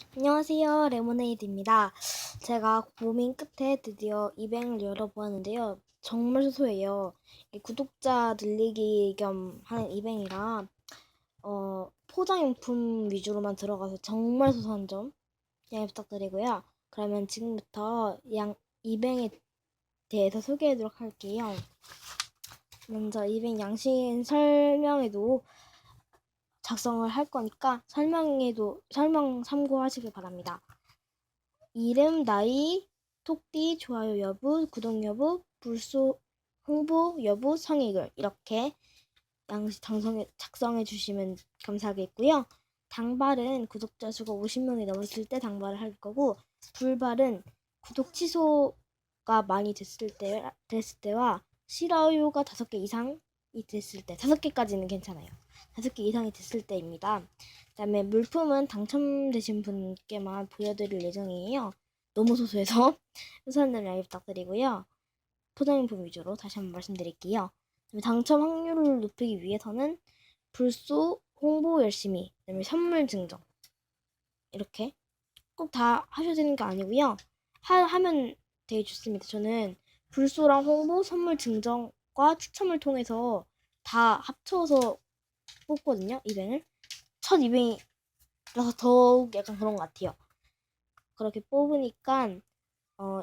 안녕하세요. 레모네이드입니다. 제가 고민 끝에 드디어 이뱅을 열어보았는데요. 정말 소소해요. 이 구독자 늘리기 겸 하는 이뱅이라 포장용품 위주로만 들어가서 정말 소소한 점 양해 부탁드리고요. 그러면 지금부터 이뱅에 대해서 소개하도록 할게요. 먼저 이뱅 양식 설명에도 작성을 할 거니까 설명 참고하시길 바랍니다. 이름, 나이, 톡띠, 좋아요 여부, 구독 여부, 불소 홍보 여부, 성의글 이렇게 양식 작성해 주시면 감사하겠고요. 당발은 구독자 수가 50명이 넘었을 때 당발을 할 거고, 불발은 구독 취소가 많이 됐을 때와 싫어요가 5개 이상이 됐을 때, 5개까지는 괜찮아요. 5개 이상이 됐을 때입니다. 그다음에 물품은 당첨되신 분께만 보여드릴 예정이에요. 너무 소소해서 소소한 점 양해 부탁드리고요. 포장용품 위주로 다시 한번 말씀드릴게요. 당첨 확률을 높이기 위해서는 불소, 홍보 열심히, 그다음에 선물 증정 이렇게 꼭 다 하셔야 되는 거 아니고요. 하면 되게 좋습니다. 저는 불소랑 홍보, 선물 증정과 추첨을 통해서 다 합쳐서 뽑거든요. 이뱅을. 첫 이뱅이라서 더욱 약간 그런 것 같아요. 그렇게 뽑으니까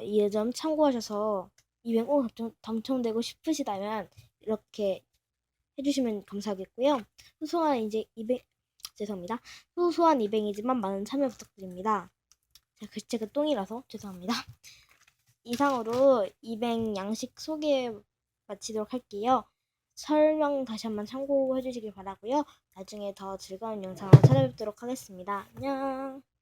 이 점 참고하셔서 이뱅 꼭 당첨되고 싶으시다면 이렇게 해주시면 감사하겠고요. 소소한 이제 죄송합니다. 소소한 이뱅이지만 많은 참여 부탁드립니다. 제가 글자가 똥이라서 죄송합니다. 이상으로 이뱅 양식 소개 마치도록 할게요. 설명 다시 한번 참고해 주시길 바라고요. 나중에 더 즐거운 영상으로 찾아뵙도록 하겠습니다. 안녕.